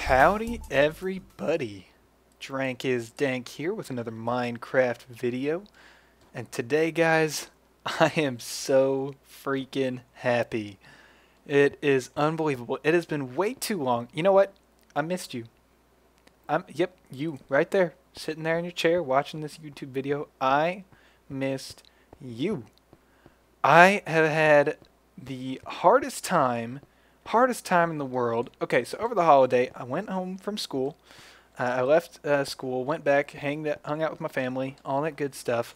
Howdy everybody, DrankisDank here with another Minecraft video, and today guys, I am so freaking happy. It is unbelievable. It has been way too long. You know what? I missed you. Yep, you right there, sitting there in your chair watching this YouTube video. I missed you. I have had the hardest time in the world. Okay, so over the holiday, I went home from school. I left school, went back, hung out with my family, all that good stuff.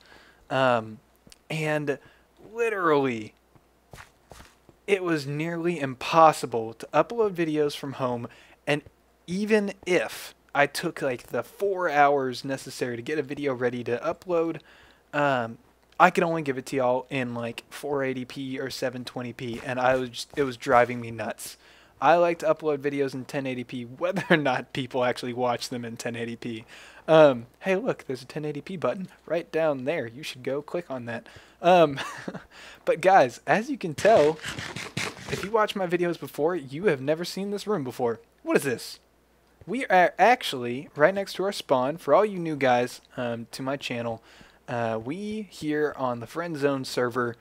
And literally, it was nearly impossible to upload videos from home. And even if I took like the 4 hours necessary to get a video ready to upload, I could only give it to y'all in like 480p or 720p, and it was driving me nuts. I like to upload videos in 1080p, whether or not people actually watch them in 1080p. Hey, look, there's a 1080p button right down there. You should go click on that. But guys, as you can tell, if you watch my videos before, you have never seen this room before. What is this? We are actually right next to our spawn. For all you new guys to my channel, we here on the Friend Zone server,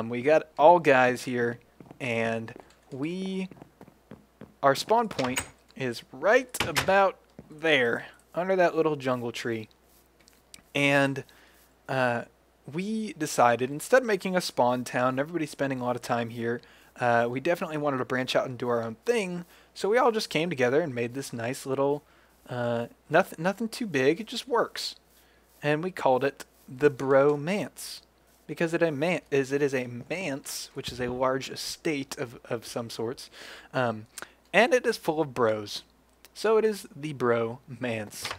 we got all guys here, and our spawn point is right about there, under that little jungle tree. And we decided, instead of making a spawn town, everybody spending a lot of time here, we definitely wanted to branch out and do our own thing, so we all just came together and made this nice little, nothing too big, it just works. And we called it the Bromance, because it is a manse, which is a large estate of some sorts, and it is full of bros. So it is the Bromance.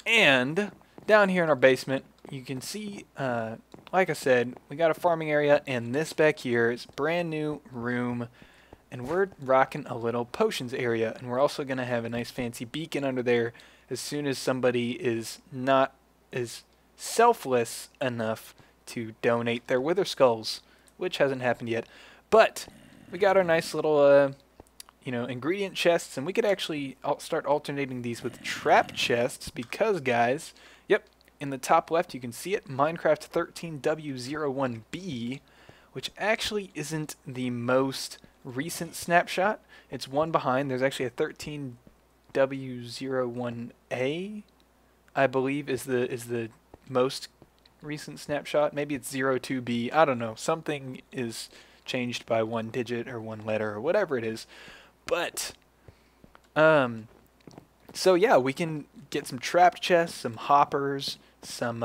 And down here in our basement, you can see, like I said, we got a farming area, and this back here is a brand new room, and we're rocking a little potions area, and we're also going to have a nice fancy beacon under there as soon as somebody is not as selfless enough to donate their wither skulls, which hasn't happened yet. But we got our nice little ingredient chests, and we could actually start alternating these with trap chests, because guys, yep, in the top left you can see it, Minecraft 13W01B, which actually isn't the most recent snapshot. It's one behind. There's actually a 13W01A, I believe, is the most recent snapshot. Maybe it's 02B. I don't know. Something is changed by one digit or one letter or whatever it is. But so yeah, we can get some trap chests, some hoppers, some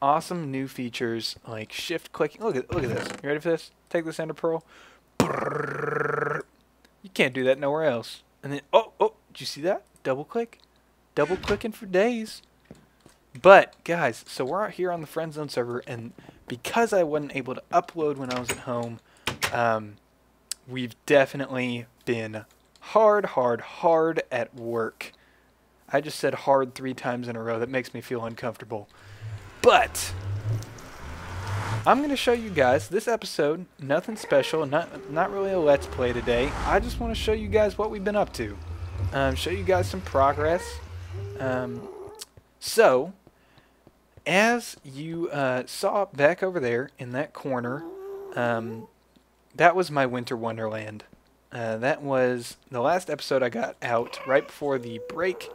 awesome new features like shift clicking. Look at this. You ready for this? Take this ender pearl. You can't do that nowhere else. And then oh, did you see that? Double click. Double clicking for days. But guys, so we're out here on the Friend Zone server, and because I wasn't able to upload when I was at home, we've definitely been hard at work. I just said hard 3 times in a row. That makes me feel uncomfortable. But I'm going to show you guys this episode, nothing special, not really a let's play today. I just want to show you guys what we've been up to. Show you guys some progress. So, as you saw back over there in that corner, that was my winter wonderland. That was the last episode I got out right before the break.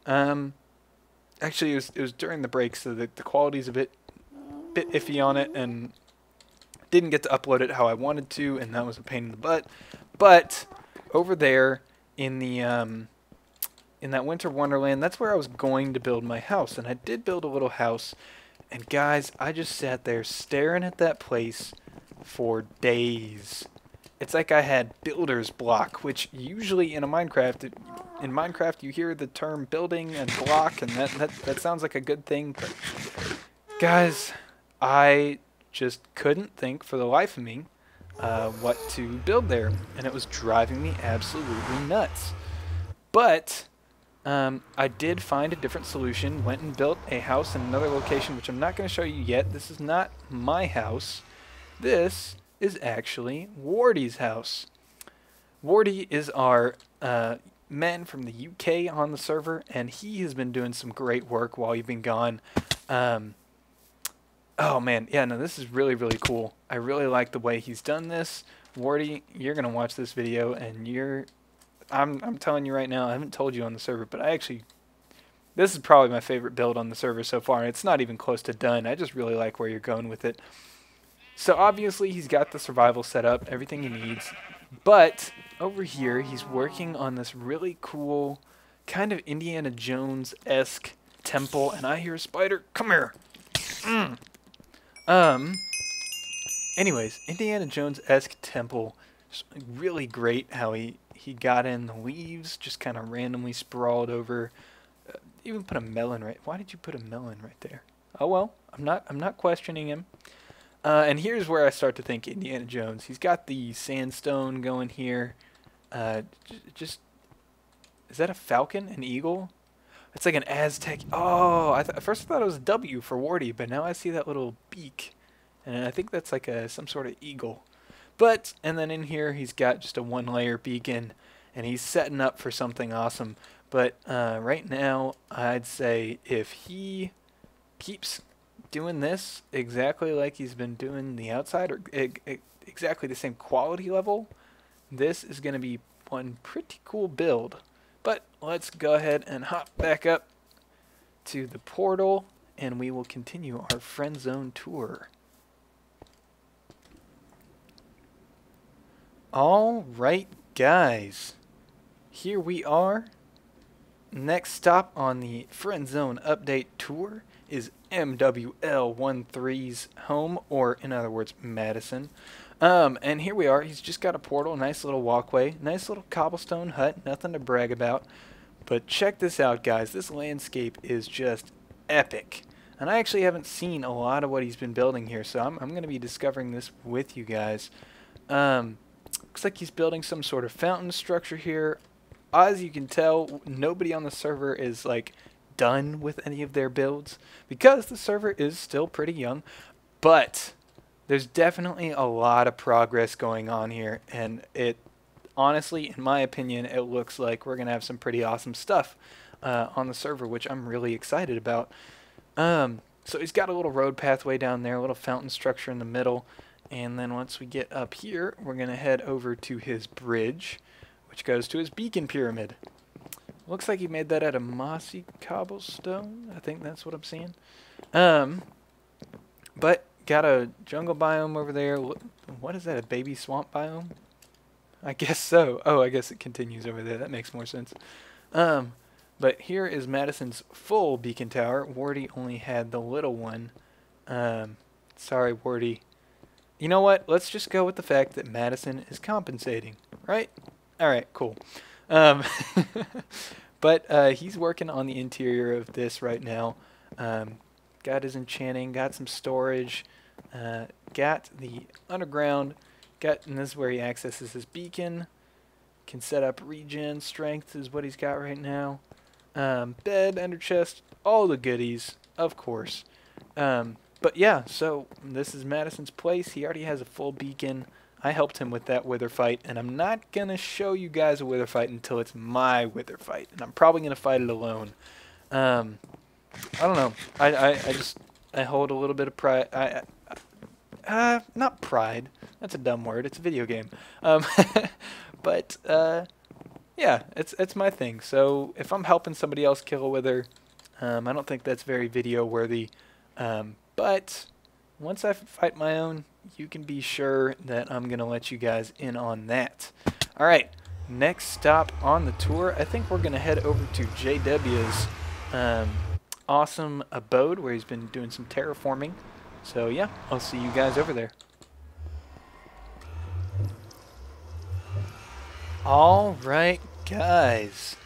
Actually, it was during the break, so the quality's a bit iffy on it, and didn't get to upload it how I wanted to, and that was a pain in the butt. But over there in the in that winter wonderland, that's where I was going to build my house, and I did build a little house. And guys, I just sat there staring at that place for days. It's like I had builder's block, which usually in Minecraft you hear the term building and block, and that sounds like a good thing. But guys, I just couldn't think for the life of me what to build there, and it was driving me absolutely nuts. But I did find a different solution, went and built a house in another location, which I'm not going to show you yet. This is not my house. This is actually Wardy's house. Wardy is our man from the UK on the server, and he has been doing some great work while you've been gone. Um, oh man, yeah, no, this is really, really cool. I really like the way he's done this. Wardy, you're gonna watch this video, and I'm telling you right now, I haven't told you on the server, but this is probably my favorite build on the server so far, and it's not even close to done. I just really like where you're going with it. So obviously he's got the survival set up, everything he needs, but over here he's working on this really cool kind of Indiana Jones-esque temple, and I hear a spider. Come here. Anyways, Indiana Jones-esque temple. Just really great how he got in the leaves, just kind of randomly sprawled over. Even put a melon right. Why did you put a melon right there? Oh well, I'm not questioning him. And here's where I start to think Indiana Jones. He's got the sandstone going here. Just is that a falcon? An eagle? It's like an Aztec. Oh, at first I thought it was a W for Wardy, but now I see that little beak, and I think that's like some sort of eagle. But and then in here he's got just a one-layer beacon, and he's setting up for something awesome. But right now I'd say if he keeps doing this exactly like he's been doing the outside, or exactly the same quality level, this is going to be one pretty cool build. But let's go ahead and hop back up to the portal, and we will continue our friend zone tour. All right, guys, here we are. Next stop on the friend zone update tour is MWL13's home, or in other words, Madison. And here we are. He's just got a portal, nice little walkway, nice little cobblestone hut, nothing to brag about. But check this out, guys. This landscape is just epic. And I actually haven't seen a lot of what he's been building here, so I'm going to be discovering this with you guys. Looks like he's building some sort of fountain structure here. As you can tell, nobody on the server is like done with any of their builds because the server is still pretty young, but there's definitely a lot of progress going on here, and it honestly, in my opinion, it looks like we're gonna have some pretty awesome stuff on the server, which I'm really excited about. So he's got a little road pathway down there, a little fountain structure in the middle, and then once we get up here, we're gonna head over to his bridge, which goes to his beacon pyramid. Looks like he made that out of mossy cobblestone. I think that's what I'm seeing. But got a jungle biome over there. What is that, a baby swamp biome? I guess so. Oh, I guess it continues over there. That makes more sense. But here is Madison's full beacon tower. Wardy only had the little one. Sorry, Wardy. You know what? Let's just go with the fact that Madison is compensating, right? Alright, cool. But he's working on the interior of this right now. Got his enchanting, got some storage, got the underground, and this is where he accesses his beacon. Can set up regen, strength is what he's got right now. Bed, ender chest, all the goodies, of course. But yeah, so this is Madison's place. He already has a full beacon. I helped him with that wither fight, and I'm not going to show you guys a wither fight until it's my wither fight, and I'm probably going to fight it alone. I don't know. I hold a little bit of pride. Not pride. That's a dumb word. It's a video game. But yeah, it's my thing. So if I'm helping somebody else kill a wither, I don't think that's very video worthy. But once I fight my own, you can be sure that I'm going to let you guys in on that. Alright, next stop on the tour, I think we're going to head over to JW's awesome abode where he's been doing some terraforming. So yeah, I'll see you guys over there. Alright guys,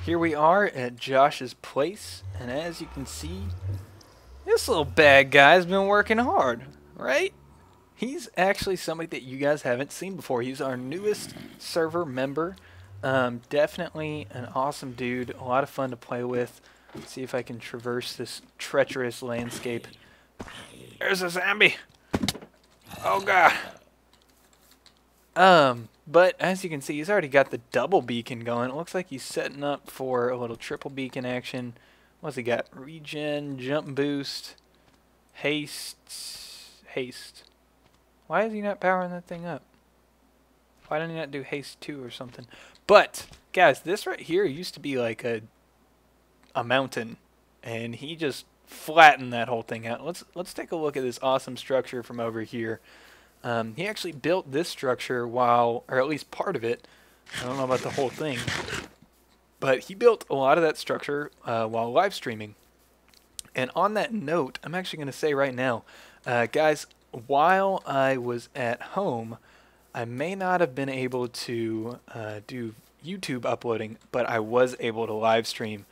here we are at Josh's place, and as you can see, this little bad guy's been working hard, right? He's actually somebody that you guys haven't seen before. He's our newest server member. Definitely an awesome dude, a lot of fun to play with. Let's see if I can traverse this treacherous landscape. There's a zombie! Oh god! But as you can see, he's already got the double beacon going. It looks like he's setting up for a little triple beacon action. What's he got? Regen, jump boost, haste. Why is he not powering that thing up? Why didn't he not do haste 2 or something? But guys, this right here used to be like a mountain, and he just flattened that whole thing out. Let's take a look at this awesome structure from over here. He actually built this structure while, or at least part of it. I don't know about the whole thing, but he built a lot of that structure while live streaming. And on that note, I'm actually going to say right now, guys, while I was at home, I may not have been able to do YouTube uploading, but I was able to live stream.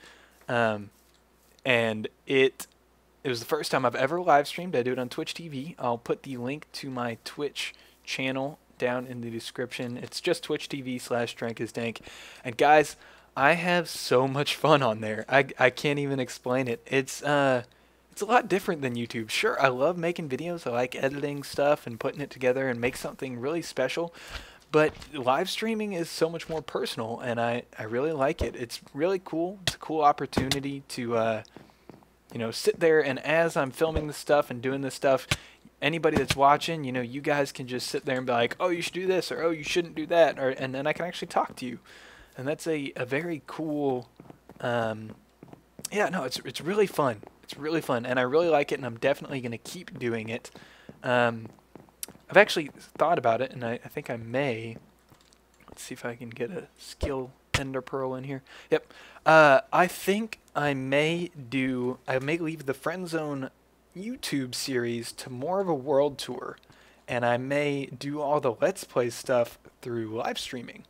And it was the first time I've ever live streamed. I do it on Twitch TV. I'll put the link to my Twitch channel down in the description. It's just Twitch TV/DrankisDank. And guys, I have so much fun on there. I can't even explain it. It's a lot different than YouTube. Sure, I love making videos. I like editing stuff and putting it together and make something really special. But live streaming is so much more personal, and I really like it. It's really cool. It's a cool opportunity to you know, sit there, and as I'm filming this stuff and doing this stuff, anybody that's watching, you know, you guys can just sit there and be like, oh, you should do this, or oh, you shouldn't do that, or and then I can actually talk to you. And that's a very cool, yeah, no, it's really fun. It's really fun, and I really like it, and I'm definitely going to keep doing it. I've actually thought about it, and I think I may. Let's see if I can get a skill ender pearl in here. Yep. I think I may leave the Friend Zone YouTube series to more of a world tour, and I may do all the Let's Play stuff through live streaming.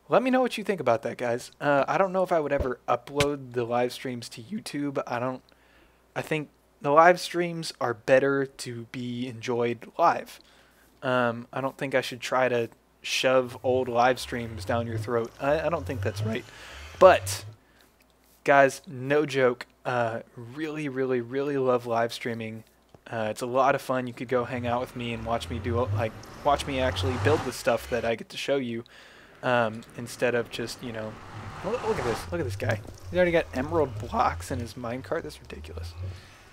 Let me know what you think about that, guys. I don't know if I would ever upload the live streams to YouTube. I think the live streams are better to be enjoyed live. I don't think I should try to shove old live streams down your throat. I don't think that's right. But, guys, no joke. Really, really, really love live streaming. It's a lot of fun. You could go hang out with me and watch me watch me actually build the stuff that I get to show you, instead of just, you know, look at this. Look at this guy. He's already got emerald blocks in his minecart. That's ridiculous.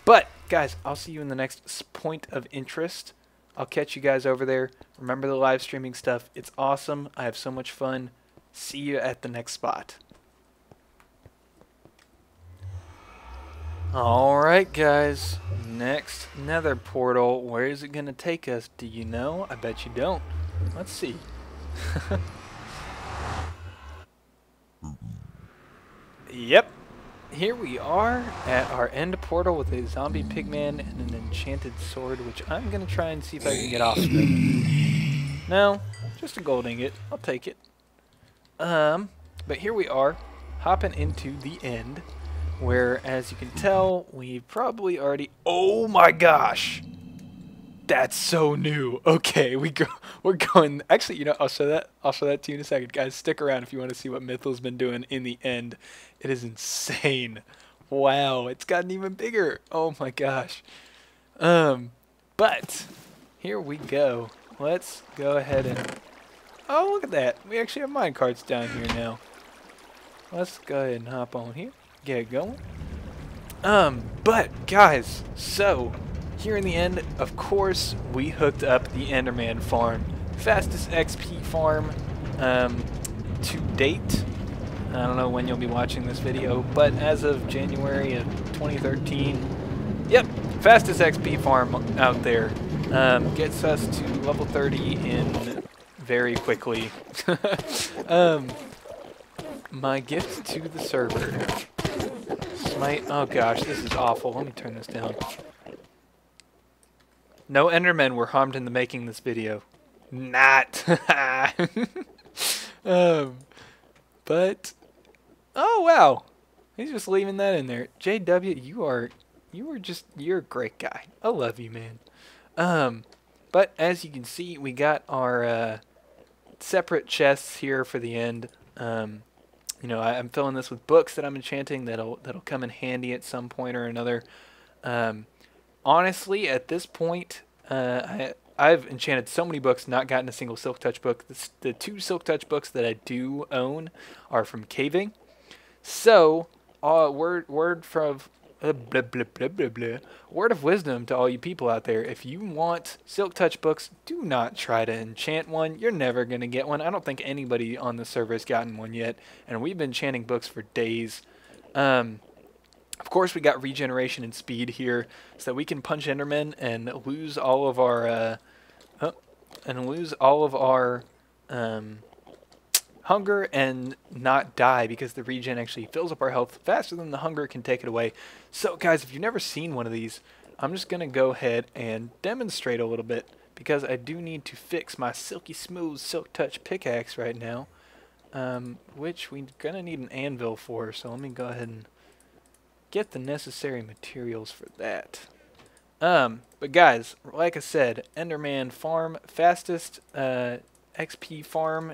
But, guys, I'll see you in the next point of interest. I'll catch you guys over there. Remember the live streaming stuff. It's awesome. I have so much fun. See you at the next spot. Alright, guys. Next nether portal. Where is it going to take us? Do you know? I bet you don't. Let's see. Yep. Here we are at our end portal with a zombie pigman and an enchanted sword, which I'm going to try and see if I can get off spin. No, just a gold ingot. I'll take it. But here we are, hopping into the end, where, as you can tell, we probably already... Oh my gosh! That's so new. Okay, we're going... Actually, you know, I'll show that to you in a second. Guys, stick around if you want to see what Mythal's been doing in the end. It is insane. Wow, it's gotten even bigger. Oh my gosh. But here we go. Let's go ahead and... Oh, look at that. We actually have minecarts down here now. Let's go ahead and hop on here. Get it going. But guys, so here in the end, of course, we hooked up the Enderman farm. Fastest XP farm to date. I don't know when you'll be watching this video, but as of January of 2013, yep, fastest XP farm out there. Gets us to level 30 in very quickly. My gift to the server. Smite. Oh gosh, this is awful. Let me turn this down. No Endermen were harmed in the making of this video. Not. But oh wow, he's just leaving that in there. JW, you're a great guy. I love you, man. But as you can see, we got our separate chests here for the end. You know, I'm filling this with books that I'm enchanting that'll come in handy at some point or another. Honestly, at this point, I I've enchanted so many books, not gotten a single Silk Touch book. The 2 Silk Touch books that I do own are from caving. So, word from blah, blah, blah, blah, blah. Word of wisdom to all you people out there. If you want Silk Touch books, do not try to enchant one. You're never going to get one. I don't think anybody on the server has gotten one yet. And we've been enchanting books for days. Of course, we got regeneration and speed here, so that we can punch Endermen and lose all of our hunger and not die, because the regen actually fills up our health faster than the hunger can take it away. So, guys, if you've never seen one of these, I'm just gonna go ahead and demonstrate a little bit, because I do need to fix my silky smooth Silk Touch pickaxe right now, which we're gonna need an anvil for. So let me go ahead and get the necessary materials for that. But guys, like I said, Enderman farm, fastest XP farm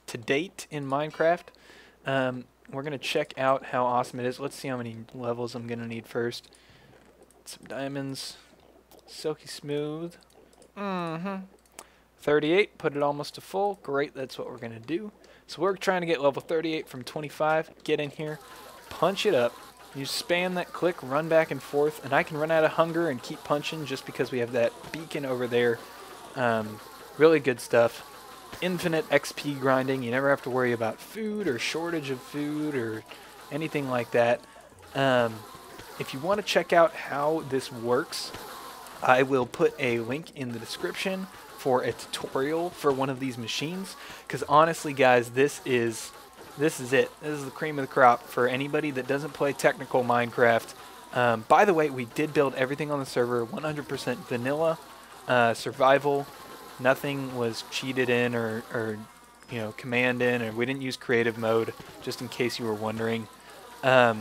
to date in Minecraft. We're gonna check out how awesome it is. Let's see how many levels I'm gonna need first. Some diamonds, silky smooth. 38, put it almost to full. Great, that's what we're gonna do. So we're trying to get level 38 from 25. Get in here, punch it up. You spam that click, run back and forth, and I can run out of hunger and keep punching just because we have that beacon over there. Really good stuff. Infinite XP grinding. You never have to worry about food or shortage of food or anything like that. If you want to check out how this works, I will put a link in the description for a tutorial for one of these machines. Because honestly, guys, this is it. This is the cream of the crop for anybody that doesn't play technical Minecraft. By the way, we did build everything on the server 100% vanilla, survival. Nothing was cheated in or you know, command in, or we didn't use creative mode, just in case you were wondering. So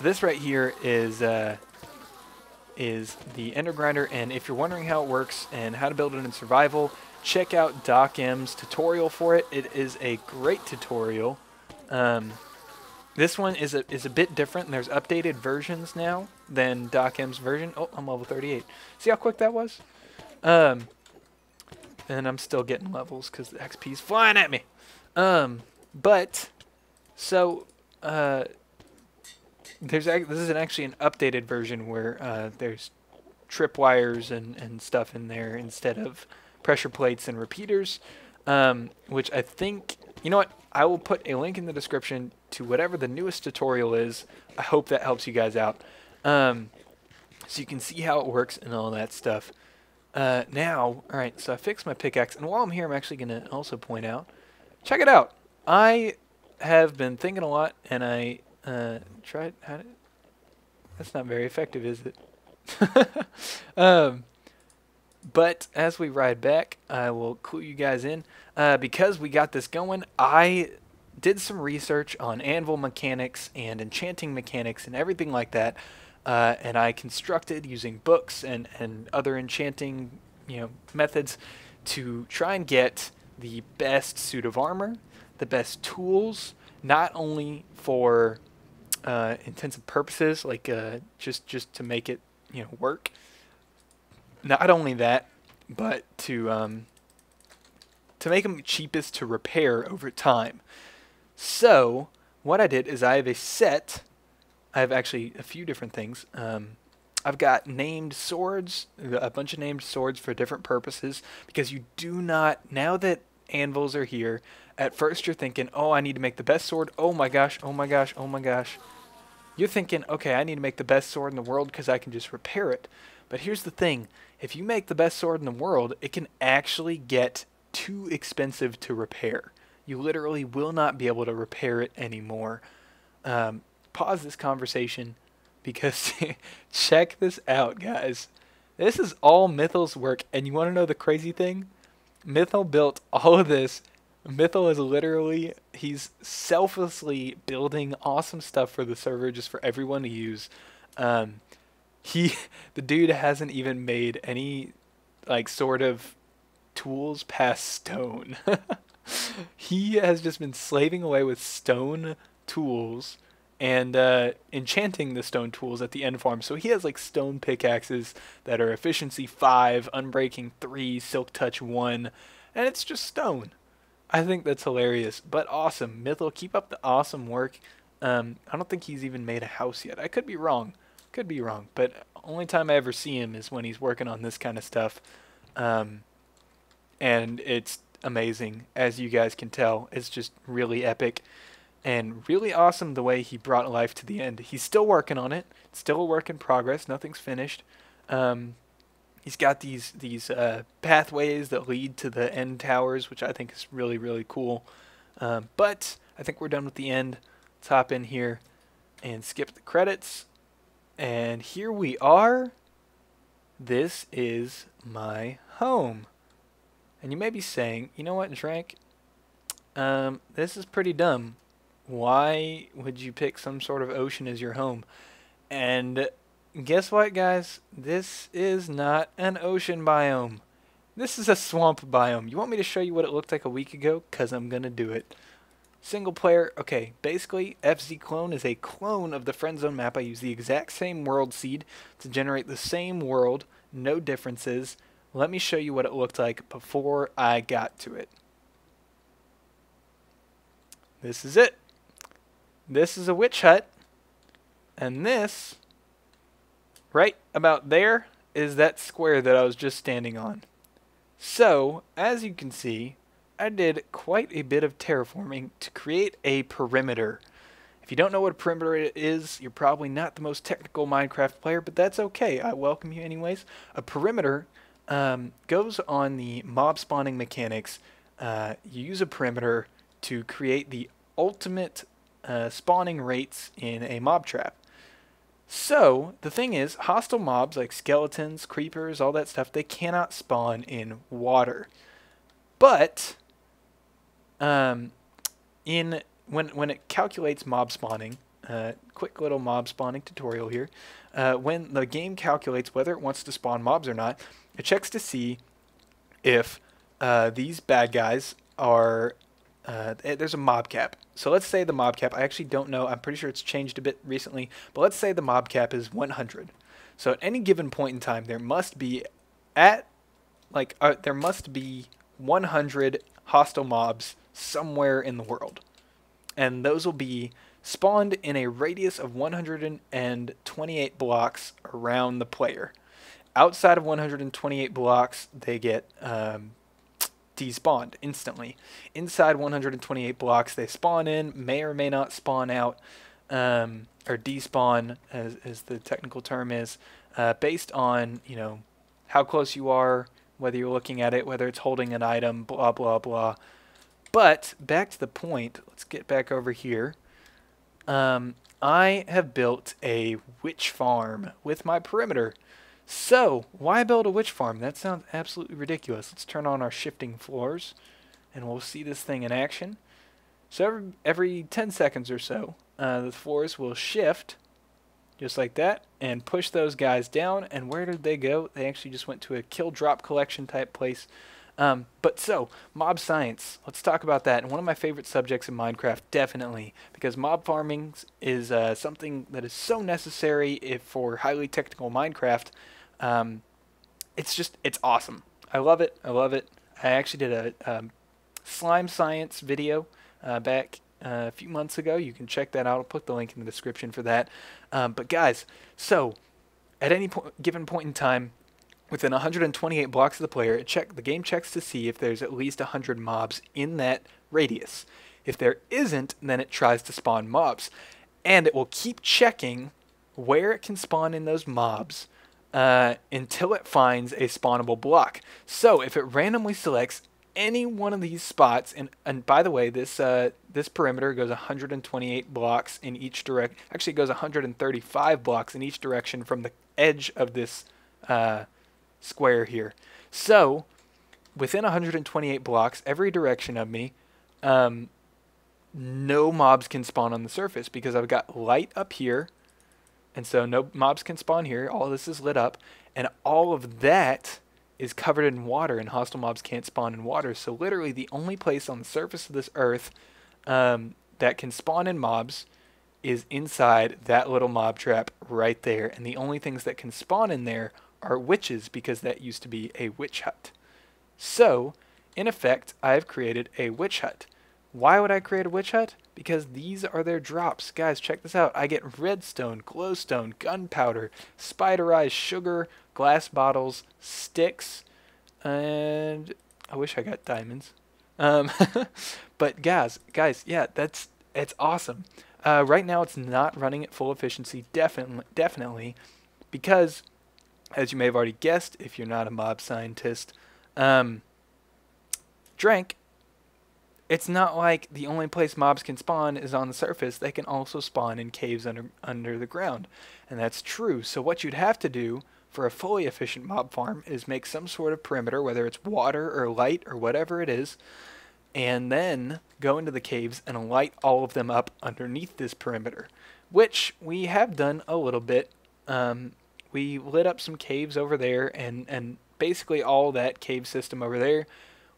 this right here is the Ender Grinder, and if you're wondering how it works and how to build it in survival, check out Doc M's tutorial for it. It is a great tutorial. This one is a bit different, and there's updated versions now than Doc M's version. Oh, I'm level 38. See how quick that was? And I'm still getting levels because the XP's flying at me. But so this is actually an updated version where there's tripwires and stuff in there instead of pressure plates and repeaters, which I think, you know what, I will put a link in the description to whatever the newest tutorial is. I hope that helps you guys out, so you can see how it works and all that stuff. Now, alright, so I fixed my pickaxe, and while I'm here, I'm actually going to also point out, check it out. I have been thinking a lot, and I tried, that's not very effective, is it? But as we ride back, I will clue you guys in. Because we got this going, I did some research on anvil mechanics and enchanting mechanics and everything like that. And I constructed using books and other enchanting, you know, methods to try and get the best suit of armor, the best tools, not only for intensive purposes, like just to make it, you know, work. Not only that, but to make them cheapest to repair over time. So what I did is I have a set. I have actually a few different things. I've got named swords, a bunch of named swords for different purposes, because you do not, now that anvils are here, at first you're thinking, oh, I need to make the best sword. Oh my gosh, oh my gosh, oh my gosh. You're thinking, okay, I need to make the best sword in the world because I can just repair it. But here's the thing. If you make the best sword in the world, it can actually get too expensive to repair. You literally will not be able to repair it anymore. Pause this conversation because check this out, guys. This is all Mythal's work, and you want to know the crazy thing? Mythal built all of this. Mythal is literally, he's selflessly building awesome stuff for the server just for everyone to use. The dude hasn't even made any like sort of tools past stone. He has just been slaving away with stone tools and enchanting the stone tools at the end farm. So he has like stone pickaxes that are efficiency 5, unbreaking 3, silk touch 1, and it's just stone. I think that's hilarious, but awesome. Mythil, keep up the awesome work. I don't think he's even made a house yet. I could be wrong. Could be wrong, but only time I ever see him is when he's working on this kind of stuff. And it's amazing, as you guys can tell. It's just really epic and really awesome the way he brought life to the end. He's still working on it. It's still a work in progress. Nothing's finished. He's got these pathways that lead to the end towers, which I think is really, really cool. But I think we're done with the end. Let's hop in here and skip the credits. And here we are. This is my home. And you may be saying, you know what, Drank? This is pretty dumb. Why would you pick some sort of ocean as your home? And guess what, guys? This is not an ocean biome. This is a swamp biome. You want me to show you what it looked like a week ago? Because I'm going to do it. Single player. Okay, basically, FZ Clone is a clone of the Friend Zone map. I use the exact same world seed to generate the same world. No differences. Let me show you what it looked like before I got to it. This is it. This is a witch hut. And this, right about there, is that square that I was just standing on. So, as you can see, I did quite a bit of terraforming to create a perimeter. If you don't know what a perimeter is, you're probably not the most technical Minecraft player, but that's okay. I welcome you anyways. A perimeter goes on the mob spawning mechanics. You use a perimeter to create the ultimate spawning rates in a mob trap. So, the thing is, hostile mobs like skeletons, creepers, all that stuff, they cannot spawn in water. But when it calculates mob spawning, quick little mob spawning tutorial here, when the game calculates whether it wants to spawn mobs or not, it checks to see if these bad guys are there's a mob cap. So let's say the mob cap, I actually don't know, I'm pretty sure it's changed a bit recently, but let's say the mob cap is 100. So at any given point in time, there must be there must be 100 hostile mobs somewhere in the world. And those will be spawned in a radius of 128 blocks around the player. Outside of 128 blocks, they get despawned instantly. Inside 128 blocks, they spawn in, may or may not spawn out, or despawn, as the technical term is, based on, you know, how close you are, whether you're looking at it, whether it's holding an item, blah, blah, blah. But back to the point, let's get back over here. I have built a witch farm with my perimeter. So, why build a witch farm? That sounds absolutely ridiculous. Let's turn on our shifting floors, and we'll see this thing in action. So every 10 seconds or so, the floors will shift, just like that, and push those guys down. And where did they go? They actually just went to a kill drop collection type place. So, mob science. Let's talk about that. And one of my favorite subjects in Minecraft, definitely, because mob farming is something that is so necessary for highly technical Minecraft. It's awesome. I love it. I love it. I actually did a slime science video back a few months ago. You can check that out. I'll put the link in the description for that. But guys, so at any given point in time, within 128 blocks of the player, the game checks to see if there's at least 100 mobs in that radius. If there isn't, then it tries to spawn mobs. And it will keep checking where it can spawn in those mobs until it finds a spawnable block. So if it randomly selects any one of these spots, and by the way, this perimeter goes 128 blocks in each direction. Actually, it goes 135 blocks in each direction from the edge of this square here. So within 128 blocks, every direction of me, no mobs can spawn on the surface because I've got light up here, and so no mobs can spawn here. All this is lit up, and all of that is covered in water, and hostile mobs can't spawn in water. So literally the only place on the surface of this earth that can spawn in mobs is inside that little mob trap right there. And the only things that can spawn in there are witches, because that used to be a witch hut. So, in effect, I have created a witch hut. Why would I create a witch hut? Because these are their drops. Guys, check this out. I get redstone, glowstone, gunpowder, spider eyes, sugar, glass bottles, sticks, and I wish I got diamonds. But guys, yeah, it's awesome. Right now, it's not running at full efficiency, definitely, because, as you may have already guessed, if you're not a mob scientist, Drank, it's not like the only place mobs can spawn is on the surface. They can also spawn in caves under the ground, and that's true. So what you'd have to do for a fully efficient mob farm is make some sort of perimeter, whether it's water or light or whatever it is, and then go into the caves and light all of them up underneath this perimeter, which we have done a little bit. We lit up some caves over there, and basically all that cave system over there.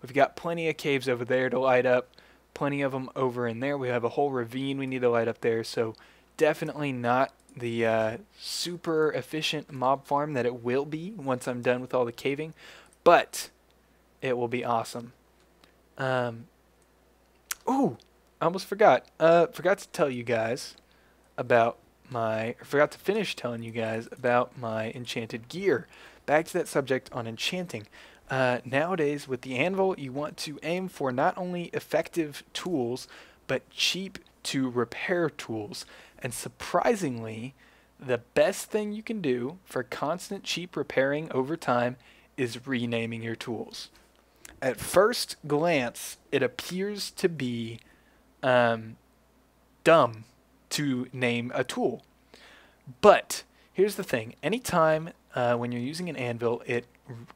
We've got plenty of caves over there to light up, plenty of them over in there. We have a whole ravine we need to light up there, so definitely not the super efficient mob farm that it will be once I'm done with all the caving, but it will be awesome. Ooh, I almost forgot. Forgot to tell you guys about forgot to finish telling you guys about my enchanted gear. Back to that subject on enchanting. Nowadays, with the anvil, you want to aim for not only effective tools, but cheap to repair tools. And surprisingly, the best thing you can do for constant cheap repairing over time is renaming your tools. At first glance, it appears to be dumb to name a tool. But here's the thing. Anytime when you're using an anvil, it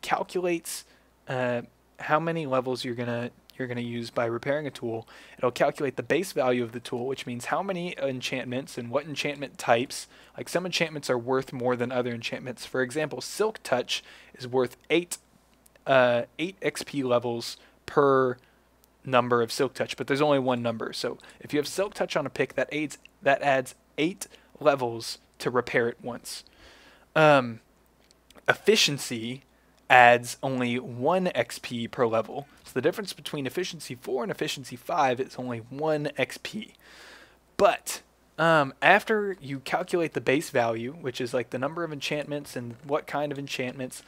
calculates how many levels you're gonna use by repairing a tool. It'll calculate the base value of the tool, which means how many enchantments and what enchantment types. Like, some enchantments are worth more than other enchantments. For example, Silk Touch is worth 8 XP levels per number of Silk Touch, but there's only one number. So if you have Silk Touch on a pick, that adds 8 levels to repair it once. Efficiency adds only 1 XP per level. So the difference between efficiency 4 and efficiency 5 is only 1 XP. But after you calculate the base value, which is like the number of enchantments and what kind of enchantments,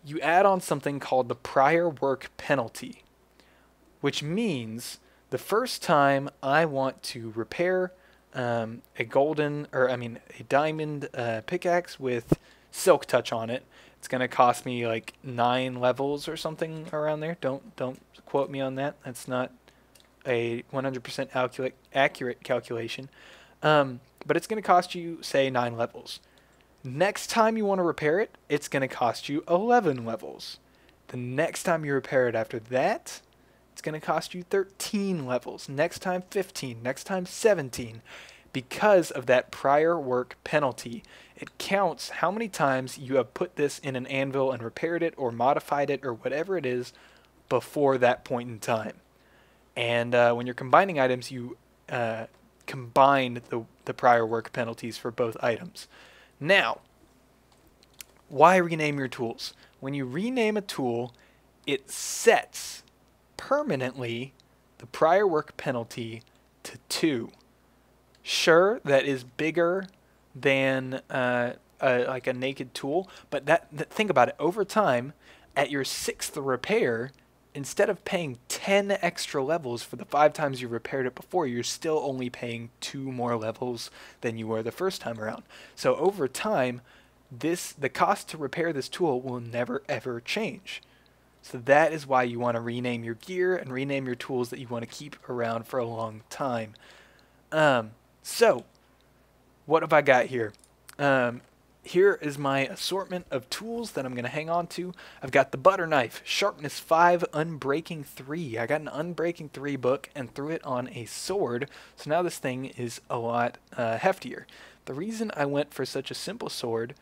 you add on something called the prior work penalty, which means the first time I want to repair a diamond pickaxe with Silk Touch on it, it's going to cost me like 9 levels or something around there. Don't quote me on that. That's not a 100% accurate calculation. But it's going to cost you, say, 9 levels. Next time you want to repair it, it's going to cost you 11 levels. The next time you repair it after that, it's going to cost you 13 levels. Next time, 15. Next time, 17. Because of that prior work penalty, it counts how many times you have put this in an anvil and repaired it or modified it or whatever it is before that point in time. And when you're combining items, you combine the prior work penalties for both items. Now, why rename your tools? When you rename a tool, it sets permanently the prior work penalty to 2. Sure, that is bigger than like a naked tool, but think about it. Over time, at your 6th repair, instead of paying 10 extra levels for the 5 times you repaired it before, you're still only paying 2 more levels than you were the first time around. So over time, the cost to repair this tool will never ever change. So that is why you want to rename your gear and rename your tools that you want to keep around for a long time. So what have I got here? Here is my assortment of tools that I'm going to hang on to. I've got the butter knife, sharpness 5, unbreaking 3. I got an unbreaking 3 book and threw it on a sword, so now this thing is a lot heftier. The reason I went for such a simple sword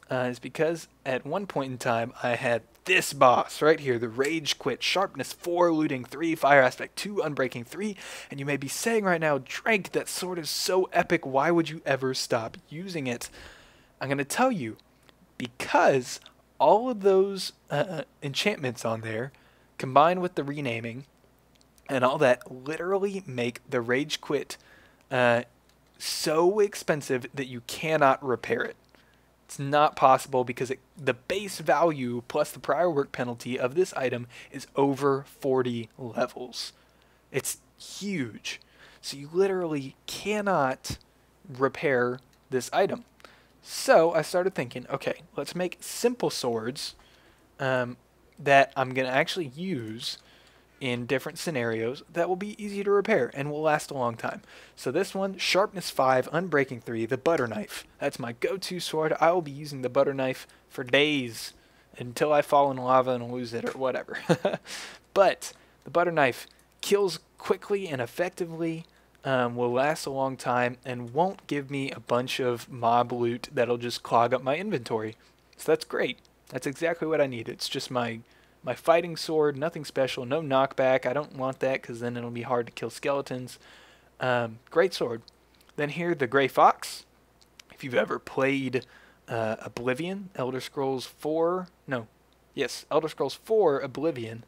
is because at one point in time I had this boss right here, the Rage Quit, Sharpness 4, Looting 3, Fire Aspect 2, Unbreaking 3, and you may be saying right now, Drank, that sword is so epic, why would you ever stop using it? I'm going to tell you, because all of those enchantments on there, combined with the renaming, and all that, literally make the Rage Quit so expensive that you cannot repair it. It's not possible because the base value plus the prior work penalty of this item is over 40 levels. It's huge. So you literally cannot repair this item. So I started thinking, okay, let's make simple swords that I'm going to actually use in different scenarios that will be easy to repair and will last a long time. So this one, Sharpness 5, Unbreaking 3, the Butter Knife. That's my go-to sword. I will be using the Butter Knife for days until I fall in lava and lose it or whatever. But the Butter Knife kills quickly and effectively, will last a long time, and won't give me a bunch of mob loot that'll just clog up my inventory. So that's great. That's exactly what I need. It's just my fighting sword, nothing special, no knockback. I don't want that because then it'll be hard to kill skeletons. Great sword. Then here, the Gray Fox. If you've ever played Oblivion, Elder Scrolls 4, no, yes, Elder Scrolls 4 Oblivion,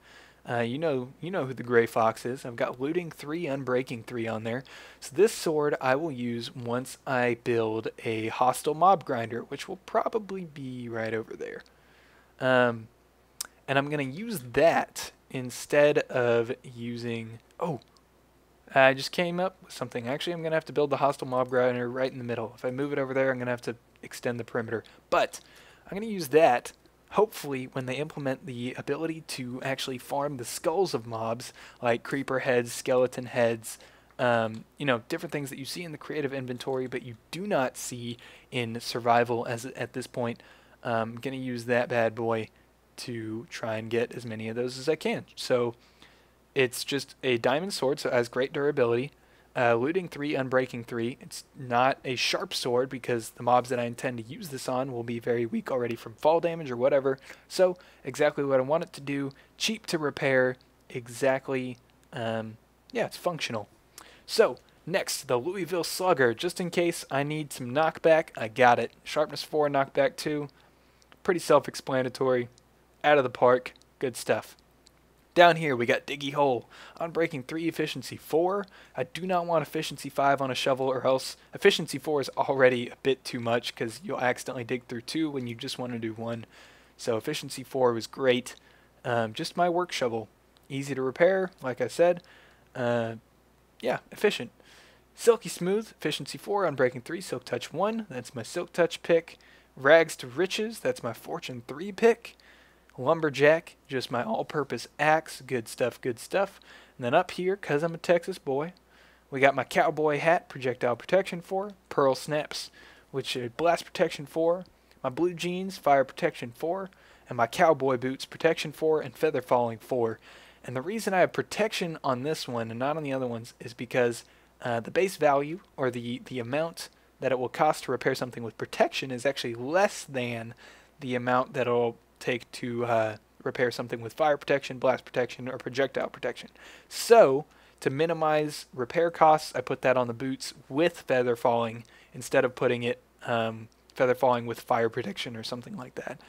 you know who the Gray Fox is. I've got Looting 3, Unbreaking 3 on there. So this sword I will use once I build a hostile mob grinder, which will probably be right over there. And I'm going to use that instead of using... Oh, I just came up with something. Actually, I'm going to have to build the hostile mob grinder right in the middle. If I move it over there, I'm going to have to extend the perimeter. But I'm going to use that, hopefully, when they implement the ability to actually farm the skulls of mobs, like creeper heads, skeleton heads, you know, different things that you see in the creative inventory, but you do not see in survival at this point. I'm going to use that bad boy to try and get as many of those as I can. So it's just a diamond sword, so it has great durability. Looting 3, Unbreaking 3. It's not a sharp sword because the mobs that I intend to use this on will be very weak already from fall damage or whatever. So exactly what I want it to do. Cheap to repair. Exactly. Yeah, it's functional. So next, the Louisville Slugger. Just in case I need some knockback, I got it. Sharpness 4, knockback 2. Pretty self-explanatory. Out of the park. Good stuff. Down here we got Diggy Hole. Unbreaking 3, Efficiency 4. I do not want Efficiency 5 on a shovel, or else Efficiency 4 is already a bit too much because you'll accidentally dig through 2 when you just want to do 1. So Efficiency 4 was great. Just my work shovel. Easy to repair, like I said. Yeah, efficient. Silky Smooth, Efficiency 4, Unbreaking 3, Silk Touch 1. That's my Silk Touch pick. Rags to Riches, that's my Fortune 3 pick. Lumberjack, just my all-purpose axe. Good stuff, good stuff. And then up here, because I'm a Texas boy, we got my cowboy hat, projectile protection 4. Pearl Snaps, which is blast protection 4. My blue jeans, fire protection 4. And my cowboy boots, protection 4 and feather falling 4. And the reason I have protection on this one and not on the other ones is because the base value, or the amount that it will cost to repair something with protection, is actually less than the amount that it'll take to repair something with fire protection, blast protection, or projectile protection. So, to minimize repair costs, I put that on the boots with feather falling instead of putting it feather falling with fire protection or something like that.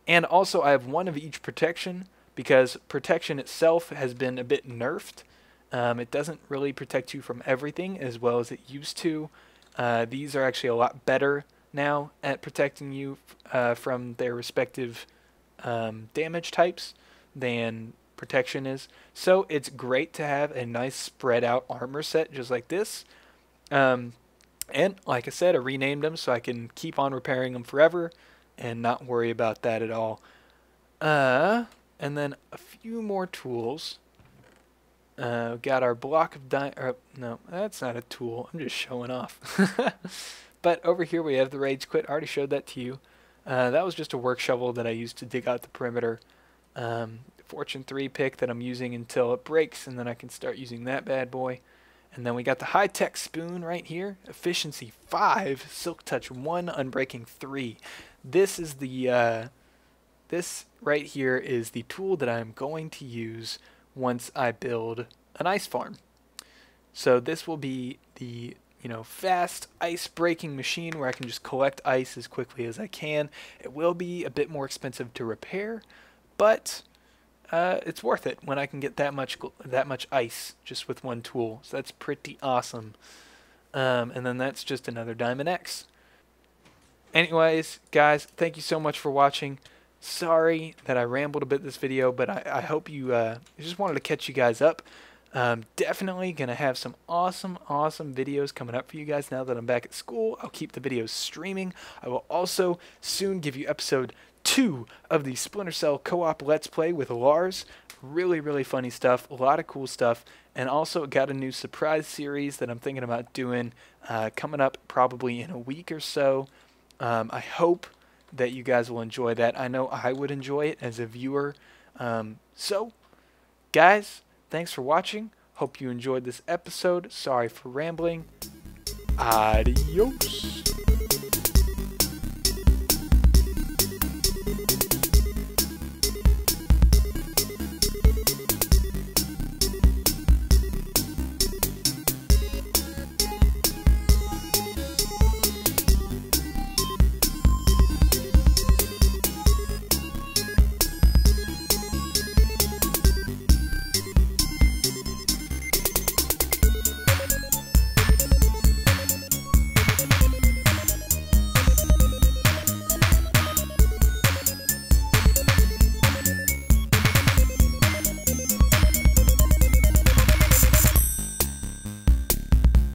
And also, I have one of each protection because protection itself has been a bit nerfed. It doesn't really protect you from everything as well as it used to. These are actually a lot better now at protecting you from their respective damage types than protection is. So it's great to have a nice spread out armor set just like this. And like I said, I renamed them so I can keep on repairing them forever and not worry about that at all. And then a few more tools. Got our block of no, that's not a tool. I'm just showing off. But over here we have the Rage Quit. I already showed that to you. That was just a work shovel that I used to dig out the perimeter. Fortune 3 pick that I'm using until it breaks, and then I can start using that bad boy. And then we got the high-tech spoon right here, efficiency 5, silk touch 1, unbreaking 3. This is the this right here is the tool that I'm going to use once I build an ice farm. So this will be the fast ice breaking machine where I can just collect ice as quickly as I can. It will be a bit more expensive to repair, but it's worth it when I can get that much ice just with one tool. So that's pretty awesome. And then that's just another Diamond X. Anyways, guys, thank you so much for watching. Sorry that I rambled a bit this video, but I hope you just wanted to catch you guys up. Definitely gonna have some awesome videos coming up for you guys now that I'm back at school. I'll keep the videos streaming. I will also soon give you episode 2 of the Splinter Cell co-op Let's Play with Lars. Really funny stuff, a lot of cool stuff, and also got a new surprise series that I'm thinking about doing coming up probably in a week or so. I hope that you guys will enjoy that. I know I would enjoy it as a viewer. So, guys, thanks for watching. Hope you enjoyed this episode. Sorry for rambling. Adios.